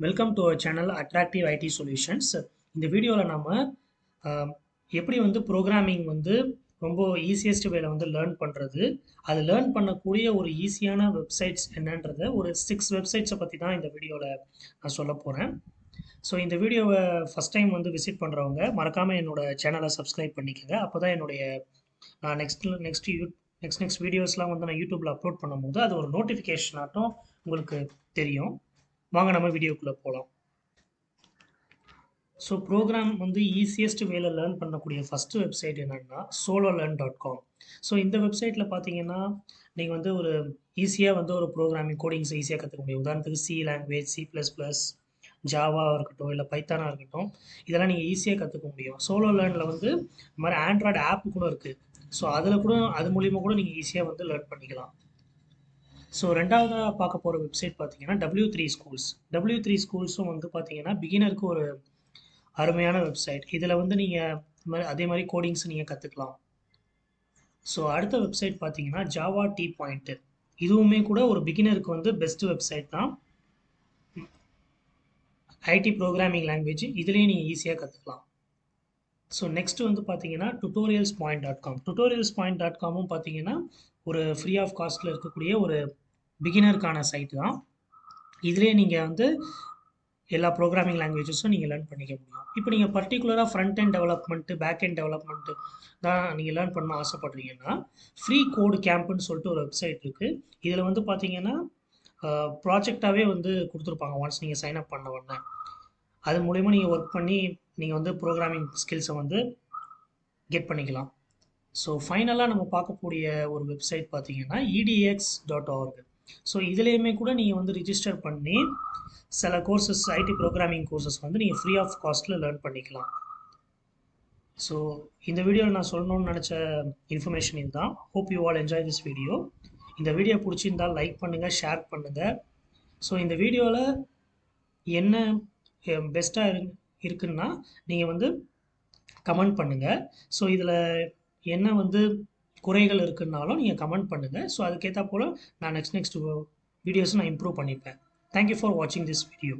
Welcome to our channel attractive IT solutions. இந்த வீடியோவில் நம்ம ஆஹ், எப்படி வந்து ப்ரோக்ராமிங் வந்து ரொம்ப ஈஸியஸ்ட் வேல வந்து லேர்ன் பண்ணுறது, அது லேர்ன் பண்ணக்கூடிய ஒரு ஈஸியான வெப்சைட்ஸ் என்னன்றத ஒரு 6 வெப்சைட்ஸை பற்றி தான் இந்த வீடியோவில் நான் சொல்ல போகிறேன். ஸோ இந்த வீடியோவை ஃபஸ்ட் டைம் வந்து விசிட் பண்ணுறவங்க மறக்காமல் என்னோட சேனலை சப்ஸ்கிரைப் பண்ணிக்கோங்க. அப்போ தான் என்னுடைய நான் நெக்ஸ்ட் வீடியோஸ்லாம் வந்து நான் யூடியூப்பில் அப்லோட் பண்ணும்போது அது ஒரு நோட்டிஃபிகேஷன் ஆட்டம் உங்களுக்கு தெரியும். வாங்க நம்ம வீடியோக்குள்ளே போகலாம். ஸோ ப்ரோக்ராம் வந்து ஈஸியஸ்ட் வேல லேர்ன் பண்ணக்கூடிய ஃபஸ்ட்டு வெப்சைட் என்னென்னா sololearn.com. ஸோ இந்த வெப்சைட்டில் பார்த்தீங்கன்னா நீங்கள் வந்து ஒரு ஈஸியாக வந்து ஒரு ப்ரோக்ராமிங் கோடிங்ஸ் ஈஸியாக கற்றுக்க முடியும். உதாரணத்துக்கு சி லாங்குவேஜ், C++, ஜாவாவாக இருக்கட்டும், இல்லை பைத்தானாக இருக்கட்டும், இதெல்லாம் நீங்கள் ஈஸியாக கற்றுக்க முடியும். சோலோ லேர்னில் வந்து இந்த மாதிரி ஆண்ட்ராய்டு ஆப் கூட இருக்குது. ஸோ அதில் கூட அது மூலிமா கூட நீங்கள் ஈஸியாக வந்து லேர்ன் பண்ணிக்கலாம். ஸோ ரெண்டாவதாக பார்க்க போகிற வெப்சைட் பார்த்தீங்கன்னா W3 ஸ்கூல்ஸ். W3 ஸ்கூல்ஸும் வந்து பார்த்தீங்கன்னா பிகினருக்கு ஒரு அருமையான வெப்சைட். இதில் வந்து நீங்கள் அதே மாதிரி கோடிங்ஸ் நீங்கள் கற்றுக்கலாம். ஸோ அடுத்த வெப்சைட் பார்த்தீங்கன்னா ஜாவா டி பாயிண்ட்டு. இதுவுமே கூட ஒரு பிகினருக்கு வந்து பெஸ்ட் வெப்சைட் தான். ஐடி ப்ரோக்ராமிங் லாங்குவேஜ் இதுலேயும் நீங்கள் ஈஸியாக கற்றுக்கலாம். ஸோ நெக்ஸ்ட் வந்து பார்த்தீங்கன்னா tutorialspoint.com. tutorialspoint.comமும் பார்த்தீங்கன்னா ஒரு ஃப்ரீ ஆஃப் காஸ்ட்டில் இருக்கக்கூடிய ஒரு பிகினருக்கான சைட்டு தான். இதுலேயே நீங்கள் வந்து எல்லா ப்ரோக்ராமிங் லாங்குவேஜஸும் நீங்கள் லேர்ன் பண்ணிக்க முடியும். இப்போ நீங்கள் பர்டிகுலராக front end development, back end development தான் நீங்கள் லேர்ன் பண்ண ஆசைப்படுறீங்கன்னா ஃப்ரீ கோடு கேம்ப்னு சொல்லிட்டு ஒரு வெப்சைட் இருக்குது. இதில் வந்து பார்த்தீங்கன்னா ப்ராஜெக்டாகவே வந்து கொடுத்துருப்பாங்க. ஒன்ஸ் நீங்கள் சைன் அப் பண்ண உடனே அது மூலிமா நீங்கள் ஒர்க் பண்ணி நீங்கள் வந்து ப்ரோக்ராமிங் ஸ்கில்ஸை வந்து கெட் பண்ணிக்கலாம். ஸோ ஃபைனலாக நம்ம பார்க்கக்கூடிய ஒரு வெப்சைட் பார்த்தீங்கன்னா edx.org. ஸோ இதுலேயுமே கூட நீங்கள் வந்து ரிஜிஸ்டர் பண்ணி சில கோர்சஸ், ஐடி ப்ரோக்ராமிங் கோர்சஸ் வந்து நீங்கள் ஃப்ரீ ஆஃப் காஸ்ட்டில் லேர்ன் பண்ணிக்கலாம். ஸோ இந்த வீடியோவில் நான் சொல்லணும்னு நினச்ச இன்ஃபர்மேஷன் இதுதான். Hope you all enjoy this video. இந்த வீடியோ பிடிச்சிருந்தால் லைக் பண்ணுங்கள், ஷேர் பண்ணுங்கள். ஸோ இந்த வீடியோவில் என்ன பெஸ்ட்டாக இருக்குன்னா நீங்கள் வந்து கமெண்ட் பண்ணுங்கள். ஸோ இதில் என்ன வந்து குறைகள் இருக்குன்னாலும் நீங்கள் கமெண்ட் பண்ணுங்கள். ஸோ அதுக்கேற்ற போல் நான் நெக்ஸ்ட் வீடியோஸ் நான் இம்ப்ரூவ் பண்ணிப்பேன். தேங்க்யூ ஃபார் வாட்சிங் திஸ் வீடியோ.